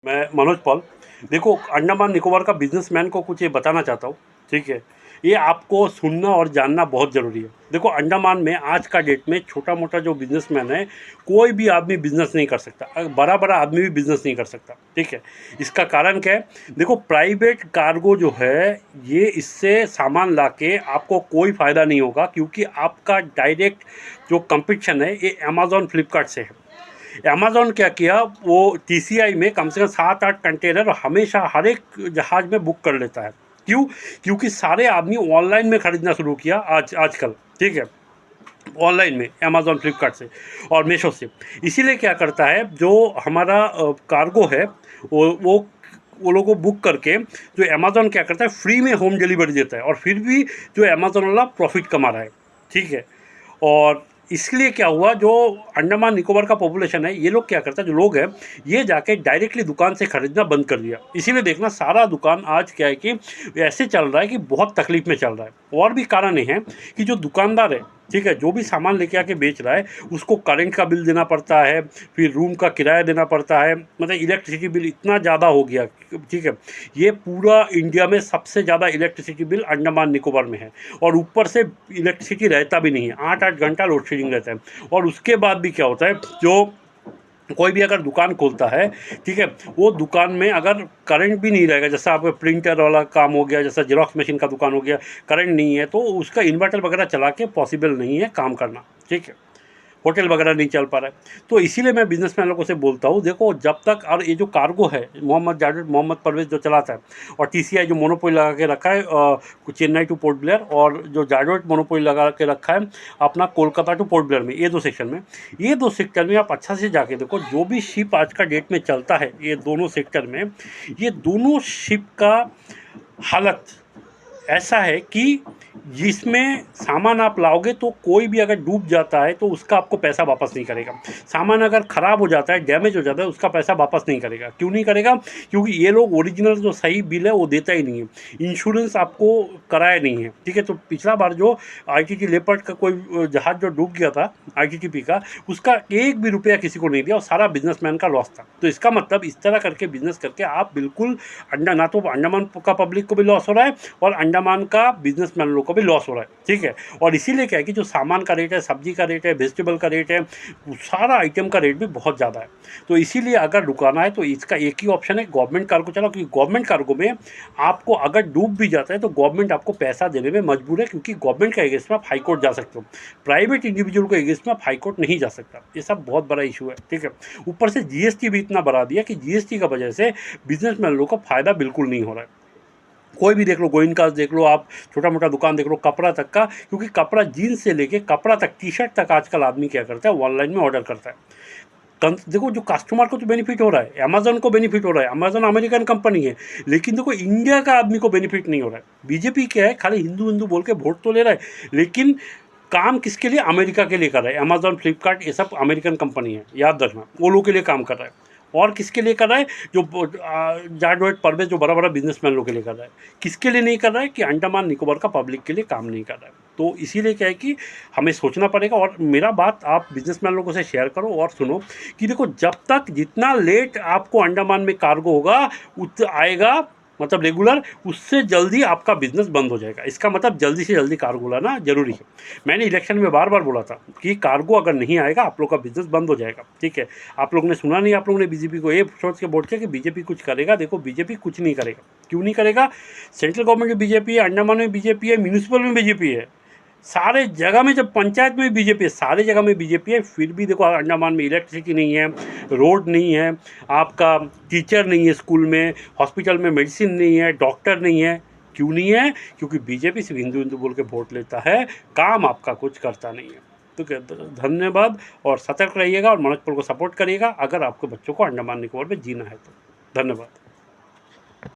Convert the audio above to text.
मैं मनोज पॉल। देखो, अंडमान निकोबार का बिजनेसमैन को कुछ ये बताना चाहता हूँ। ठीक है, ये आपको सुनना और जानना बहुत ज़रूरी है। देखो, अंडमान में आज का डेट में छोटा मोटा जो बिजनेसमैन है, कोई भी आदमी बिजनेस नहीं कर सकता, बड़ा बड़ा आदमी भी बिजनेस नहीं कर सकता। ठीक है, इसका कारण क्या है? देखो, प्राइवेट कार्गो जो है, ये इससे सामान लाके आपको कोई फ़ायदा नहीं होगा, क्योंकि आपका डायरेक्ट जो कंपटीशन है ये अमेज़ॉन फ्लिपकार्ट से है। अमेज़ॉन क्या किया, वो टीसीआई में कम से कम 7-8 कंटेनर हमेशा हर एक जहाज़ में बुक कर लेता है। क्यों? क्योंकि सारे आदमी ऑनलाइन में खरीदना शुरू किया आजकल। ठीक है, ऑनलाइन में अमेज़ॉन फ्लिपकार्ट से और मीशो से। इसीलिए क्या करता है, जो हमारा कार्गो है, वो लोगों को बुक करके जो अमेज़ॉन क्या करता है, फ्री में होम डिलीवरी देता है, और फिर भी जो अमेज़ॉन वाला प्रॉफिट कमा रहा है। ठीक है, और इसलिए क्या हुआ, जो अंडमान निकोबार का पॉपुलेशन है, ये लोग क्या करता है, जो लोग हैं, ये जाके डायरेक्टली दुकान से खरीदना बंद कर दिया। इसीलिए देखना, सारा दुकान आज क्या है कि ऐसे चल रहा है कि बहुत तकलीफ में चल रहा है। और भी कारण ये हैं कि जो दुकानदार है, ठीक है, जो भी सामान लेके आके बेच रहा है, उसको करंट का बिल देना पड़ता है, फिर रूम का किराया देना पड़ता है, मतलब इलेक्ट्रिसिटी बिल इतना ज़्यादा हो गया। ठीक है, ये पूरा इंडिया में सबसे ज़्यादा इलेक्ट्रिसिटी बिल अंडमान निकोबार में है, और ऊपर से इलेक्ट्रिसिटी रहता भी नहीं है, 8-8 घंटा लोड शेडिंग रहता है। और उसके बाद भी क्या होता है, जो कोई भी अगर दुकान खोलता है, ठीक है, वो दुकान में अगर करंट भी नहीं रहेगा, जैसा आपका प्रिंटर वाला काम हो गया, जैसा जेरॉक्स मशीन का दुकान हो गया, करंट नहीं है, तो उसका इन्वर्टर वगैरह चला के पॉसिबल नहीं है काम करना। ठीक है, होटल वगैरह नहीं चल पा रहा है। तो इसीलिए मैं बिजनेसमैन लोगों से बोलता हूँ, देखो, जब तक, और ये जो कार्गो है, मोहम्मद परवेज जो चलाता है, और टीसीआई जो मोनोपोली लगा के रखा है, चेन्नई टू पोर्ट ब्लेयर, और जो जायडोट मोनोपोली लगा के रखा है अपना कोलकाता टू पोर्ट ब्लेयर में, ये दो सेक्शन में, ये दो सेक्टर में आप अच्छा से जाके देखो, जो भी शिप आज का डेट में चलता है ये दोनों सेक्टर में, ये दोनों शिप का हालत ऐसा है कि जिसमें सामान आप लाओगे, तो कोई भी अगर डूब जाता है तो उसका आपको पैसा वापस नहीं करेगा। सामान अगर ख़राब हो जाता है, डैमेज हो जाता है, उसका पैसा वापस नहीं करेगा। क्यों नहीं करेगा? क्योंकि ये लोग ओरिजिनल जो सही बिल है वो देता ही नहीं है, इंश्योरेंस आपको कराया नहीं है। ठीक है, तो पिछला बार जो आईटीटी लेपर्ड का कोई जहाज़ जो डूब गया था आईटीटीपी का, उसका एक भी रुपया किसी को नहीं दिया, और सारा बिजनेसमैन का लॉस था। तो इसका मतलब, इस तरह करके बिजनेस करके आप बिल्कुल ना तो अंडमान का पब्लिक को भी लॉस हो रहा है, और अंडमान का बिजनेसमैन लोग को भी लॉस हो रहा है। ठीक है, और इसीलिए क्या है कि जो सामान का रेट है, सब्जी का रेट है, वेजिटेबल का रेट है, सारा आइटम का रेट भी बहुत ज़्यादा है। तो इसीलिए अगर रुकाना है तो इसका एक ही ऑप्शन है, गवर्नमेंट कार्गो चलाओ, क्योंकि गवर्नमेंट कार्गो में आपको अगर डूब भी जाता है तो गवर्नमेंट आपको पैसा देने में मजबूर है, क्योंकि गवर्नमेंट के अगेंस्ट में आप हाईकोर्ट जा सकते हो, प्राइवेट इंडिविजुअल के अगेंस्ट में आप हाईकोर्ट नहीं जा सकता। ये सब बहुत बड़ा इशू है। ठीक है, ऊपर से जीएसटी भी इतना बढ़ा दिया कि जीएसटी की वजह से बिजनेसमैन लोगों को फायदा बिल्कुल नहीं हो रहा है। कोई भी देख लो, गोइनकास देख लो, आप छोटा मोटा दुकान देख लो, कपड़ा तक का, क्योंकि कपड़ा जीन्स से लेके कपड़ा तक, टी शर्ट तक आजकल आदमी क्या करता है, ऑनलाइन में ऑर्डर करता है। देखो, जो कस्टमर को तो बेनिफिट हो रहा है, अमेजन को बेनिफिट हो रहा है, अमेजन अमेरिकन कंपनी है, लेकिन देखो इंडिया का आदमी को बेनिफिट नहीं हो रहा है। बीजेपी क्या है, खाली हिंदू हिंदू बोल के वोट तो ले रहा है, लेकिन काम किसके लिए? अमेरिका के लिए कर रहा है। अमेजॉन, फ्लिपकार्ट, ये सब अमेरिकन कंपनी है, याद रखना, वो लोग के लिए काम कर रहा है। और किसके लिए कर रहा है? जो जाट परवेज, जो बड़ा बड़ा बिजनेसमैन लोग के लिए कर रहा है। किसके लिए नहीं कर रहा है? कि अंडमान निकोबार का पब्लिक के लिए काम नहीं कर रहा है। तो इसीलिए क्या है कि हमें सोचना पड़ेगा। और मेरा बात आप बिजनेसमैन लोगों से शेयर करो और सुनो कि देखो, जब तक जितना लेट आपको अंडमान में कार्गो होगा आएगा, मतलब रेगुलर, उससे जल्दी आपका बिजनेस बंद हो जाएगा। इसका मतलब जल्दी से जल्दी कार्गो लाना जरूरी है। मैंने इलेक्शन में बार बार बोला था कि कार्गो अगर नहीं आएगा, आप लोग का बिजनेस बंद हो जाएगा। ठीक है, आप लोग ने सुना नहीं, आप लोगों ने बीजेपी को ये सोच के वोट किया कि बीजेपी कुछ करेगा। देखो, बीजेपी कुछ नहीं करेगा। क्यों नहीं करेगा? सेंट्रल गवर्नमेंट में बीजेपी है, अंडमान में बीजेपी है, म्यूनिसिपल में बीजेपी है, सारे जगह में, जब पंचायत में बीजेपी है, सारे जगह में बीजेपी है, फिर भी देखो अंडमान में इलेक्ट्रिसिटी नहीं है, रोड नहीं है, आपका टीचर नहीं है स्कूल में, हॉस्पिटल में मेडिसिन नहीं है, डॉक्टर नहीं है। क्यों नहीं है? क्योंकि बीजेपी सिर्फ हिंदू हिंदू बोल के वोट लेता है, काम आपका कुछ करता नहीं है। तो धन्यवाद, और सतर्क रहिएगा, और मनोज पॉल को सपोर्ट करिएगा अगर आपके बच्चों को अंडमान निकोबार में जीना है तो। धन्यवाद।